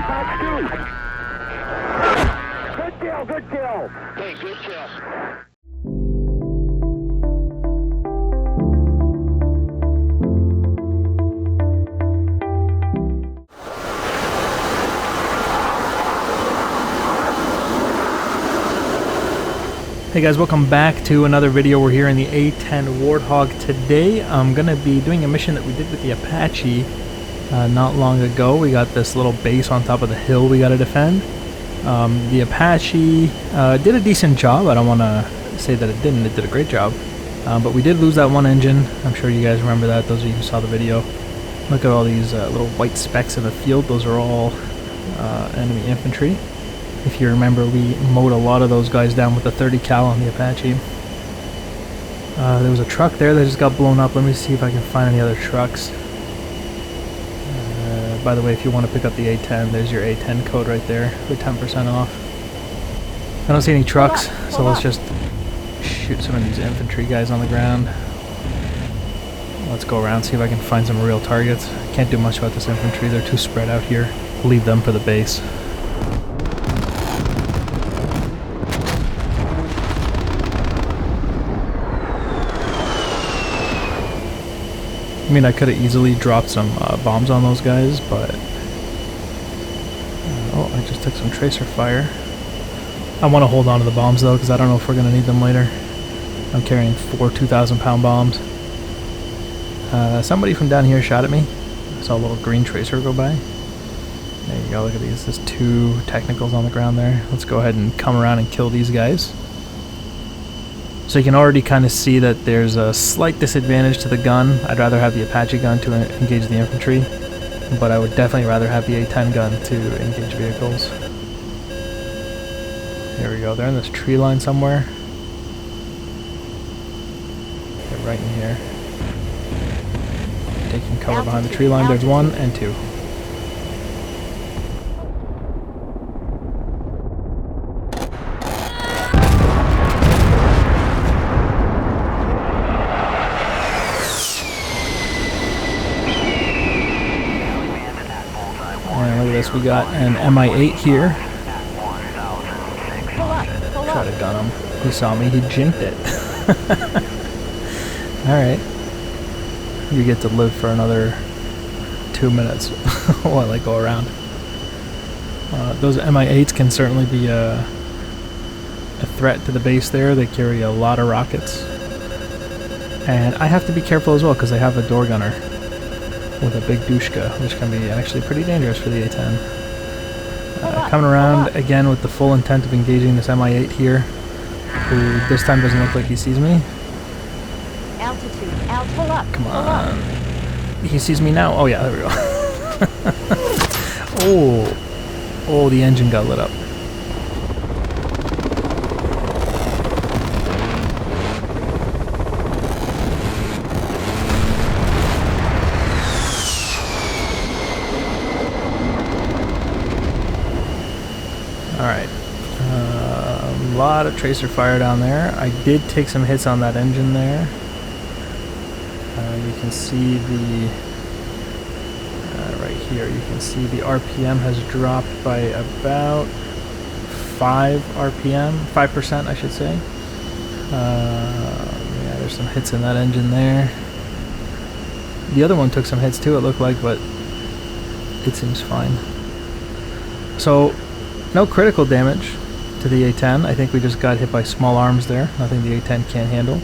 Good kill, good kill. Hey, good kill. Hey guys, welcome back to another video. We're here in the A-10 Warthog. Today I'm going to be doing a mission that we did with the Apache not long ago. We got this little base on top of the hill we got to defend. The Apache did a decent job. I don't want to say that it didn't. It did a great job. But we did lose that one engine. I'm sure you guys remember that, those of you who saw the video. Look at all these little white specks in the field. Those are all enemy infantry. If you remember, we mowed a lot of those guys down with the 30 cal on the Apache. There was a truck there that just got blown up. Let me see if I can find any other trucks. By the way, if you want to pick up the A-10, there's your A-10 code right there for 10% off. I don't see any trucks, so let's just shoot some of these infantry guys on the ground. Let's go around, see if I can find some real targets. Can't do much about this infantry, they're too spread out here. Leave them for the base. I mean, I could have easily dropped some bombs on those guys, but... oh, I just took some tracer fire. I want to hold on to the bombs, though, because I don't know if we're going to need them later. I'm carrying 4 2,000-pound bombs. Somebody from down here shot at me. I saw a little green tracer go by. There you go, look at these. There's 2 technicals on the ground there. Let's go ahead and come around and kill these guys. So you can already kind of see that there's a slight disadvantage to the gun. I'd rather have the Apache gun to engage the infantry, but I would definitely rather have the A-10 gun to engage vehicles. Here we go, they're in this tree line somewhere. They're right in here. Taking cover behind the tree line, there's 1 and 2. We got an MI8 here. Try to gun him. He saw me, he jinked it. Alright. You get to live for another 2 minutes while I go around. Those MI8s can certainly be a threat to the base there. They carry a lot of rockets. And I have to be careful as well because they have a door gunner with a big dushka, which can be actually pretty dangerous for the A-10. Coming around again with the full intent of engaging this MI8 here, who this time doesn't look like he sees me. Altitude, pull up. Come on. He sees me now. Oh yeah, there we go. Oh, the engine got lit up. Alright, a lot of tracer fire down there. I did take some hits on that engine there. You can see the, right here, you can see the RPM has dropped by about 5 RPM, 5% I should say. Yeah, there's some hits in that engine there. The other one took some hits too, it looked like, but it seems fine. So, no critical damage to the A-10. I think we just got hit by small arms there. Nothing the A-10 can't handle.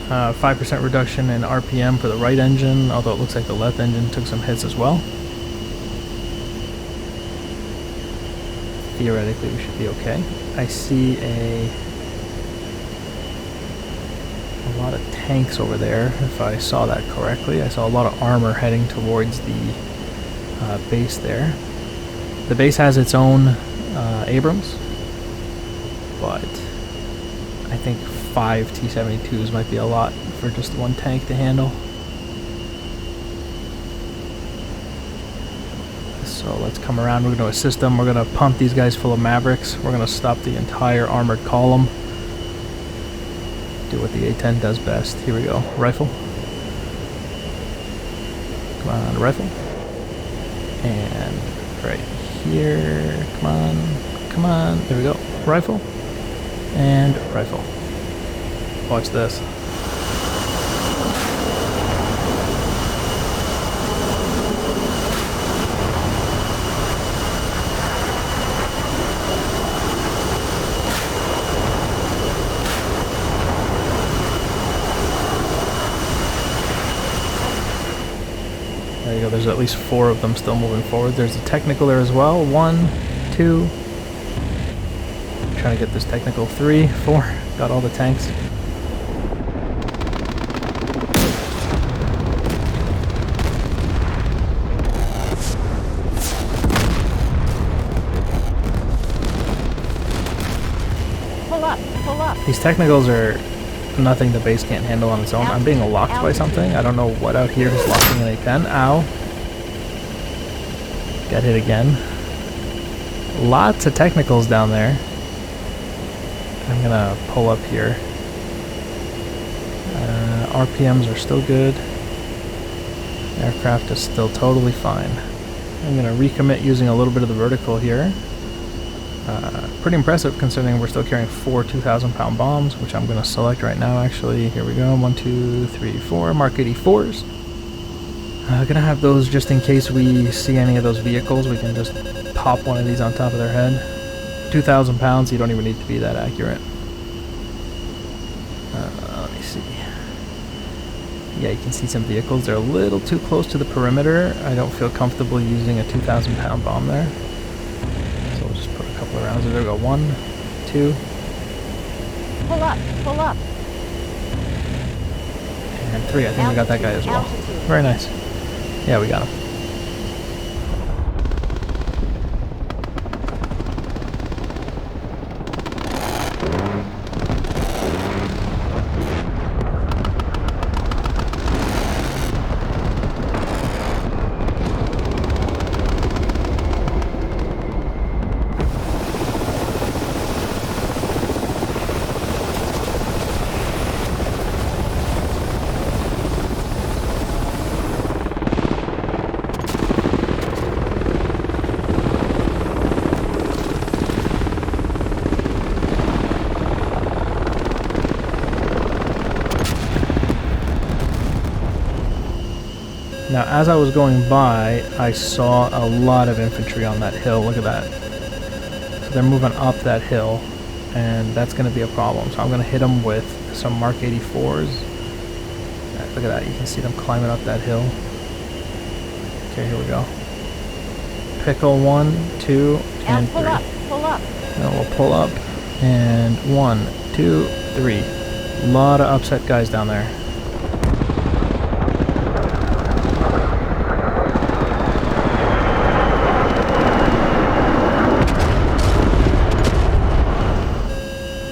5% reduction in RPM for the right engine, although it looks like the left engine took some hits as well. Theoretically, we should be okay. I see a lot of tanks over there, if I saw that correctly. I saw a lot of armor heading towards the base there. The base has its own Abrams, but I think 5 T-72s might be a lot for just one tank to handle. So let's come around, we're going to assist them, we're going to pump these guys full of Mavericks, we're going to stop the entire armored column. Do what the A-10 does best. Here we go, rifle. Come on, rifle. And right here, come on, there we go. Rifle, and rifle. Watch this. There you go, there's at least 4 of them still moving forward. There's a technical there as well. 1, 2. Trying to get this technical. 3, 4. Got all the tanks. Pull up, pull up. These technicals are nothing the base can't handle on its own. I'm being locked by something. I don't know what out here is locking an A-10. Ow. Got hit again. Lots of technicals down there. I'm gonna pull up here. RPMs are still good. Aircraft is still totally fine. I'm gonna recommit using a little bit of the vertical here. Pretty impressive considering we're still carrying 4 2,000-pound bombs, which I'm gonna select right now actually. Here we go, 1, 2, 3, 4, Mark 84s. Gonna have those just in case we see any of those vehicles. We can just pop one of these on top of their head. 2,000 pounds, you don't even need to be that accurate. Let me see. Yeah, you can see some vehicles. They're a little too close to the perimeter. I don't feel comfortable using a 2,000-pound bomb there. So we'll just put a couple of rounds. There we go. 1, 2. Pull up, pull up. And 3. I think we got that guy as well. Very nice. Yeah, we got him. Now, as I was going by, I saw a lot of infantry on that hill. Look at that. So they're moving up that hill, and that's going to be a problem. So I'm going to hit them with some Mark 84s. Look at that. You can see them climbing up that hill. Okay, here we go. Pickle 1, 2, and 3. Pull up, pull up. Then we'll pull up. And 1, 2, 3. A lot of upset guys down there.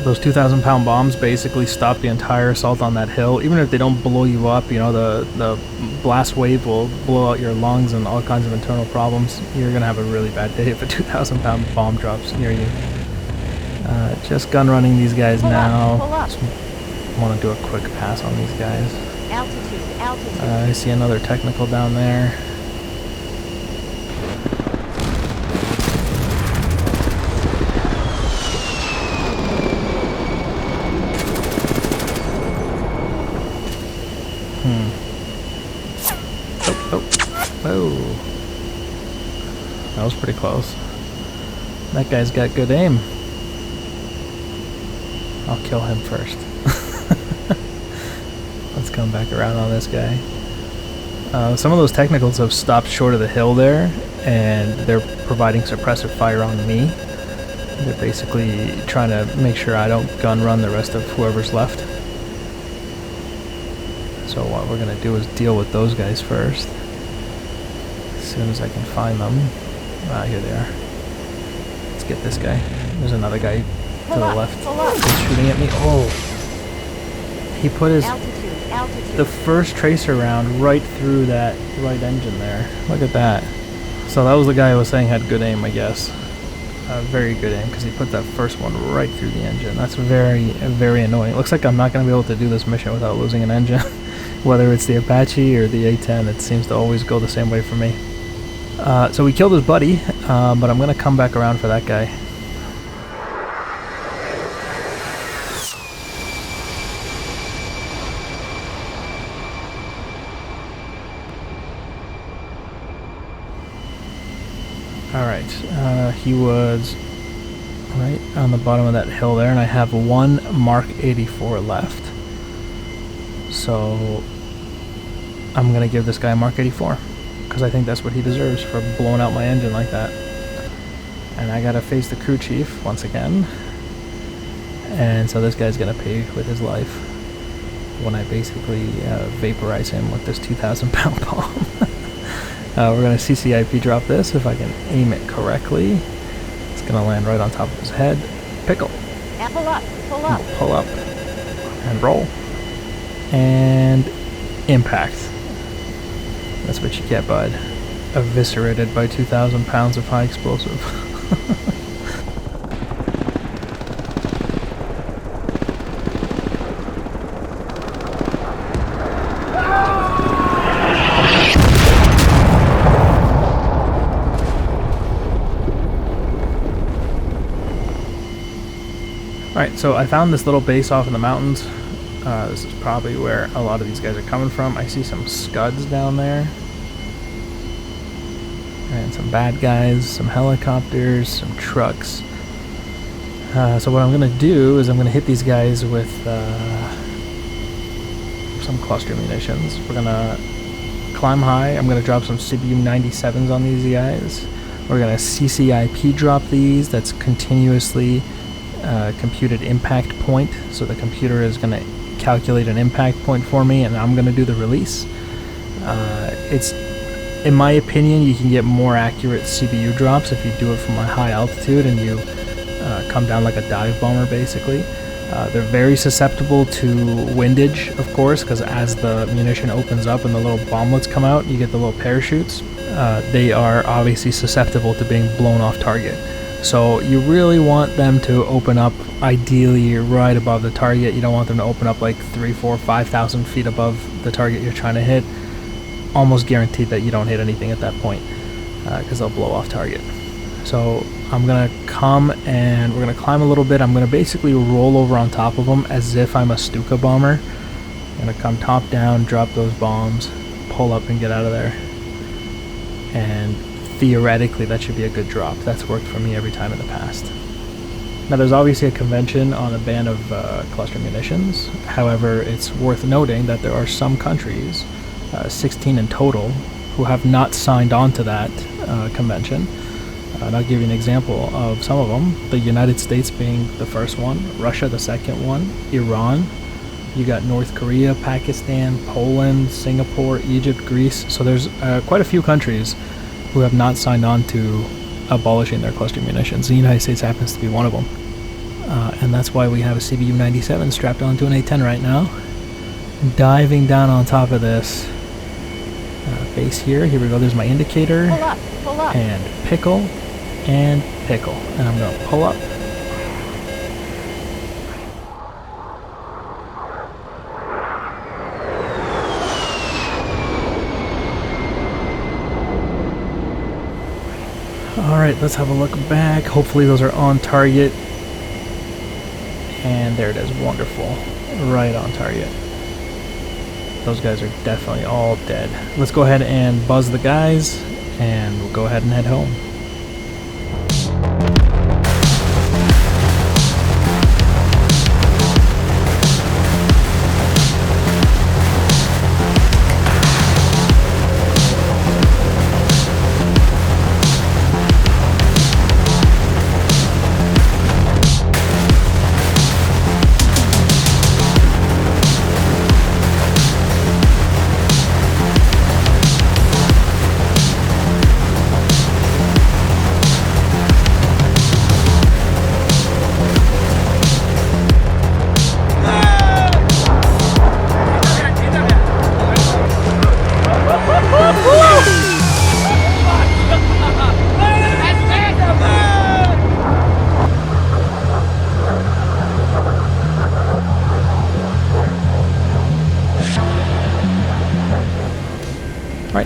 Those 2,000-pound bombs basically stop the entire assault on that hill. Even if they don't blow you up, you know, the blast wave will blow out your lungs and all kinds of internal problems. You're gonna have a really bad day if a 2,000-pound bomb drops near you. Just gun running these guys now. Just want to do a quick pass on these guys. Altitude, altitude. I see another technical down there. Oh, that was pretty close. That guy's got good aim. I'll kill him first. Let's come back around on this guy. Some of those technicals have stopped short of the hill there, and they're providing suppressive fire on me. They're basically trying to make sure I don't gun run the rest of whoever's left. So what we're going to do is deal with those guys first. As soon as I can find them. Ah, here they are. Let's get this guy. There's another guy to the left. He's shooting at me. Oh! He put his the first tracer round right through that right engine there. Look at that. So that was the guy I was saying had good aim, I guess. Very good aim, because he put that first one right through the engine. That's very, very annoying. Looks like I'm not going to be able to do this mission without losing an engine. Whether it's the Apache or the A-10, it seems to always go the same way for me. So we killed his buddy, but I'm going to come back around for that guy. Alright, he was right on the bottom of that hill there, and I have one Mark 84 left. So I'm going to give this guy a Mark 84, because I think that's what he deserves for blowing out my engine like that. And I got to face the crew chief once again. And so this guy's going to pay with his life when I basically vaporize him with this 2,000 pound bomb. We're going to CCIP drop this if I can aim it correctly. It's going to land right on top of his head. Pickle. And pull up. Pull up. Pull up. And roll. And impact. That's what you get, bud. Eviscerated by 2,000 pounds of high explosive. Alright, so I found this little base off in the mountains. This is probably where a lot of these guys are coming from. I see some scuds down there. And some bad guys, some helicopters, some trucks. So what I'm going to do is I'm going to hit these guys with some cluster munitions. We're going to climb high. I'm going to drop some CBU 97s on these guys. We're going to CCIP drop these. That's continuously computed impact point. So the computer is going to calculate an impact point for me, and I'm going to do the release. It's, in my opinion, you can get more accurate CBU drops if you do it from a high altitude and you come down like a dive bomber, basically. They're very susceptible to windage, of course, because as the munition opens up and the little bomblets come out, you get the little parachutes. They are obviously susceptible to being blown off target. So you really want them to open up ideally right above the target. You don't want them to open up like 3, 4, 5,000 feet above the target you're trying to hit. Almost guaranteed that you don't hit anything at that point because they'll blow off target. So I'm going to come and we're going to climb a little bit. I'm going to basically roll over on top of them as if I'm a Stuka bomber. I'm going to come top down, drop those bombs, pull up and get out of there. And theoretically that should be a good drop. That's worked for me every time in the past. Now there's obviously a convention on a ban of cluster munitions. However, it's worth noting that there are some countries, 16 in total, who have not signed on to that convention. And I'll give you an example of some of them. The United States being the first one, Russia the second one, Iran, you got North Korea, Pakistan, Poland, Singapore, Egypt, Greece. So there's quite a few countries who have not signed on to abolishing their cluster munitions. The United States happens to be one of them. And that's why we have a CBU 97 strapped onto an A-10 right now. Diving down on top of this base here. Here we go, there's my indicator. Pull up. And pickle, and pickle. And I'm going to pull up. Alright, let's have a look back. Hopefully those are on target. And there it is, wonderful. Right on target. Those guys are definitely all dead. Let's go ahead and buzz the guys, and we'll go ahead and head home.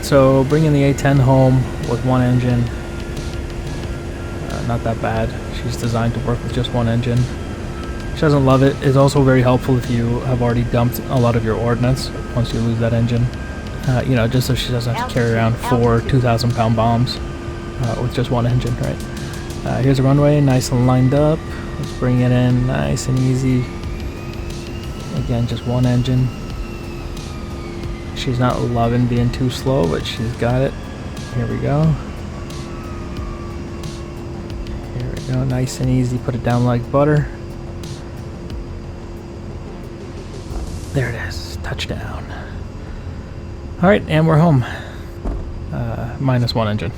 Alright, so bringing the A-10 home with one engine. Not that bad. She's designed to work with just one engine. She doesn't love it. It's also very helpful if you have already dumped a lot of your ordnance once you lose that engine. You know, just so she doesn't have to carry around 4 2,000-pound bombs with just one engine, right? Here's a runway, nice and lined up. Let's bring it in nice and easy. Again, just one engine. She's not loving being too slow, but she's got it. Here we go. Here we go, nice and easy. Put it down like butter. There it is, touchdown. Alright, and we're home. Minus one engine.